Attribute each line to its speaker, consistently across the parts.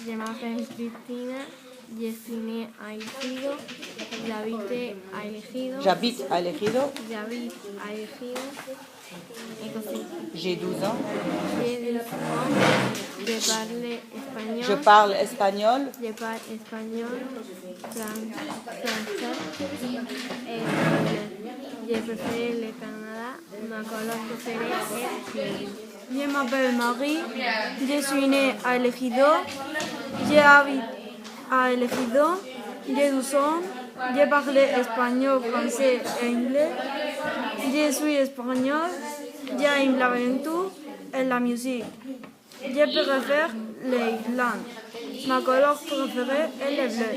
Speaker 1: Je m'appelle Cristina, je suis née à Ejido,
Speaker 2: J'habite à Ejido.
Speaker 1: Et così.
Speaker 2: J'ai 12 ans.
Speaker 1: J'ai 12 ans,
Speaker 2: Je parle espagnol.
Speaker 1: je parle espagnol, français et anglais. Je préfère le Canada, ma couleur préférée est gris.
Speaker 3: Je m'appelle Marie, je suis née à El Ejido, j'habite à El Ejido, j'ai 12 ans, je parle espagnol, français et anglais, je suis espagnol, j'aime l'aventure et la musique. Je préfère les langues. Ma couleur préférée est le bleu.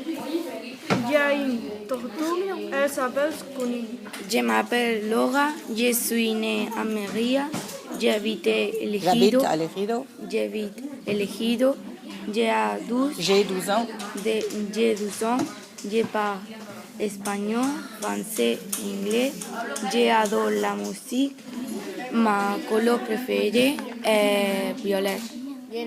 Speaker 3: J'ai une tortue, elle s'appelle Conille.
Speaker 4: Je m'appelle Laura, je suis née à Mérida, j'habite El
Speaker 2: J'habite
Speaker 4: Ejido,
Speaker 2: à Ejido. J'ai 12 ans.
Speaker 4: J'ai 12 ans, je parle espagnol, français, anglais, j'adore la musique, ma couleur préférée est violette.
Speaker 5: Je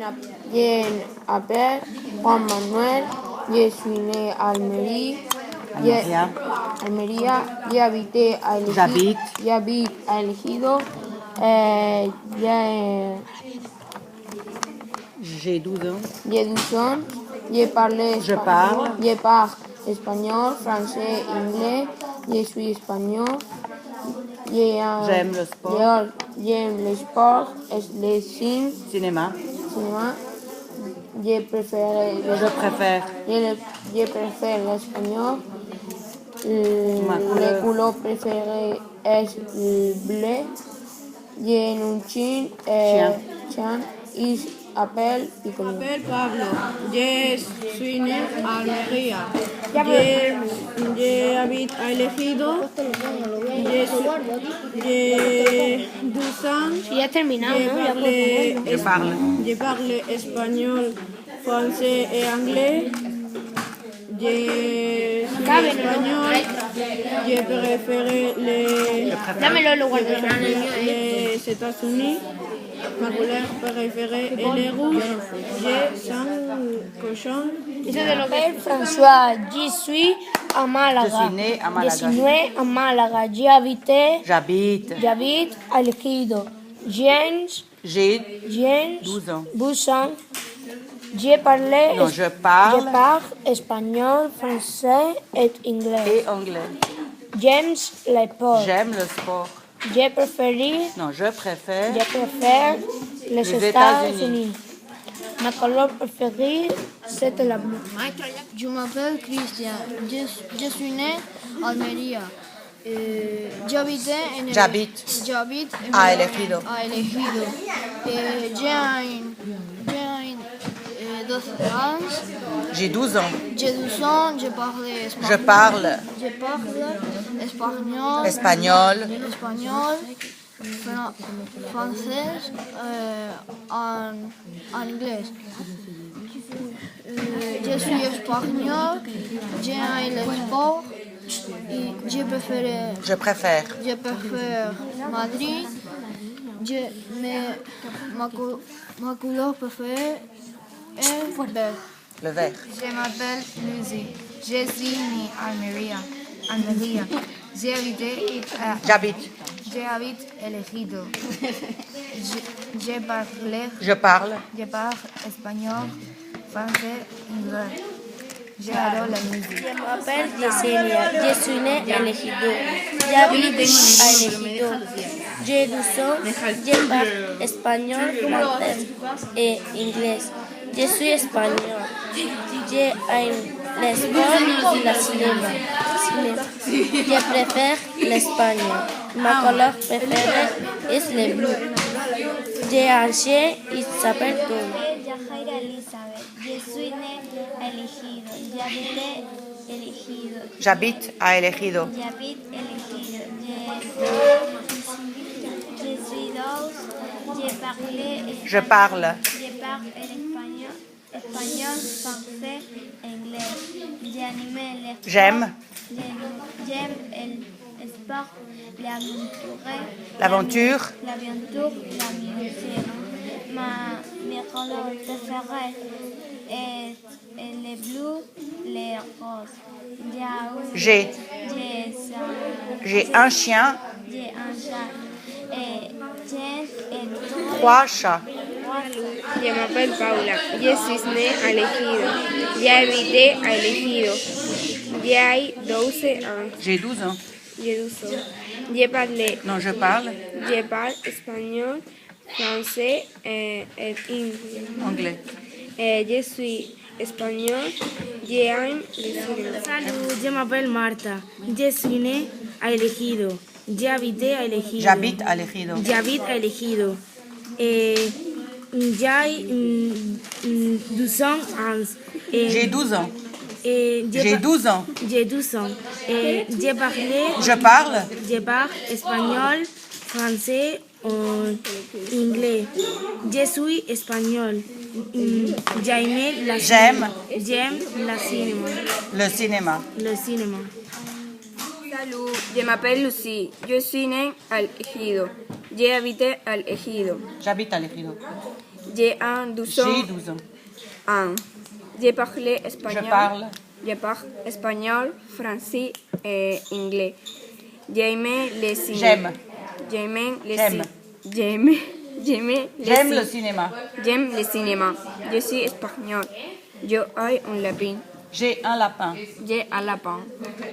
Speaker 5: m'appelle Juan Manuel, je suis né à Almería, j'habite à El Ejido,
Speaker 2: J'ai 12 ans.
Speaker 5: j'ai 12 ans, je parle espagnol, français, anglais, je suis espagnol,
Speaker 2: J'aime le sport.
Speaker 5: j'aime le sport, le
Speaker 2: Cinéma.
Speaker 5: cinéma, je préfère l'espagnol.
Speaker 2: Ma
Speaker 5: La couleur préférée est le bleu. J'ai un chien, il s'appelle Piccolo.
Speaker 3: Je m'appelle Pablo, je suis né à Almería, j'habite à El Ejido, j'ai 12 ans,
Speaker 1: Ya terminado, ¿no? Ya puedo ponerlo.
Speaker 3: je parle espagnol, français et anglais. Je suis espagnol, je préfère
Speaker 1: Dámelo, lo guardo.
Speaker 3: les États-Unis. Ma couleur préférée est le rouge. J'ai 5 cochons.
Speaker 1: Eso de lo que
Speaker 6: m'appelle François, je suis à Malaga.
Speaker 2: Je suis né à Malaga.
Speaker 6: Je suis né à Malaga.
Speaker 2: J'habite.
Speaker 6: J'habite à Ejido.
Speaker 2: J'ai
Speaker 6: 12
Speaker 2: ans.
Speaker 6: 12 ans.
Speaker 2: Je parle
Speaker 6: Je parle espagnol, français et anglais.
Speaker 2: et anglais.
Speaker 6: J'aime les sports.
Speaker 2: J'aime le sport.
Speaker 6: Je préfère les États-Unis. Ma couleur préférée, c'est la bleue.
Speaker 1: Je m'appelle Christian, je suis né à Almería. J'habite
Speaker 2: à El Ejido.
Speaker 1: J'ai 12 ans.
Speaker 2: J'ai 12 ans.
Speaker 1: Je
Speaker 2: Je parle
Speaker 1: espagnol,
Speaker 2: espagnol,
Speaker 1: français, anglais. Je suis espagnol, j'aime le sport et
Speaker 2: je préfère
Speaker 1: Madrid. Ma couleur préférée est vert.
Speaker 2: le vert.
Speaker 7: Je m'appelle Lucie. Je suis née à Almería. J'habite El Ejido.
Speaker 2: Je parle
Speaker 7: espagnol, français, anglais. J'adore la musique.
Speaker 6: Je m'appelle Yesenia, je suis née à El Ejido. J'habite à El Ejido. J'ai 12 ans, je parle espagnol, français et anglais. Je suis espagnol. J'aime les sports et la cinéma. Je préfère l'Espagne. Ma couleur préférée est le bleu. J'ai un chien, il s'appelle Tom.
Speaker 8: Yajaira Elizabeth, je suis née à El Ejido,
Speaker 2: J'habite à El Ejido.
Speaker 8: Je suis douce,
Speaker 2: Je parle
Speaker 8: espagnol, français, anglais.
Speaker 2: J'aime
Speaker 8: le sport,
Speaker 2: l'aventure,
Speaker 8: la musique. Ma couleur préférée est
Speaker 2: J'ai. J'ai un chien,
Speaker 8: J'ai un chat. J'ai
Speaker 2: 3 chats.
Speaker 9: Je m'appelle Paula. Je suis née à l'Ejido. J'habite à l'Ejido. J'ai 12 ans.
Speaker 2: J'ai 12 ans.
Speaker 9: J'ai 12 ans. Je parle espagnol, français et
Speaker 2: Anglais.
Speaker 9: Je suis espagnol. J'aime le cinéma.
Speaker 4: Salut, je m'appelle Marta. Je suis née à El Ejido. J'habite à El Ejido.
Speaker 2: J'habite à l'Ejido.
Speaker 4: J'habite à El Ejido. J'ai 12 ans.
Speaker 2: J'ai 12 ans.
Speaker 4: J'ai
Speaker 2: J'ai 12 ans.
Speaker 4: J'ai 12 ans.
Speaker 2: Je parle
Speaker 4: Je parle espagnol, français et anglais. Je suis espagnol. J'aime la
Speaker 2: J'aime.
Speaker 4: J'aime la cinéma.
Speaker 2: le cinéma.
Speaker 4: Le cinéma.
Speaker 9: Salut, je m'appelle Lucie. Je suis née à l'Ejido. J'habite à l'Ejido.
Speaker 2: J'habite à l'Ejido.
Speaker 9: J'ai 12 ans.
Speaker 2: J'ai 12 ans.
Speaker 9: Je parle espagnol.
Speaker 2: Je parle.
Speaker 9: Je parle espagnol, français et anglais. J'aime le cinéma.
Speaker 2: J'aime.
Speaker 9: J'aime le
Speaker 2: J'aime.
Speaker 9: cinéma.
Speaker 2: J'aime le cinéma.
Speaker 9: J'aime le cinéma. Je suis espagnol. Yo ai un lapin.
Speaker 2: J'ai un lapin.
Speaker 9: J'ai un lapin.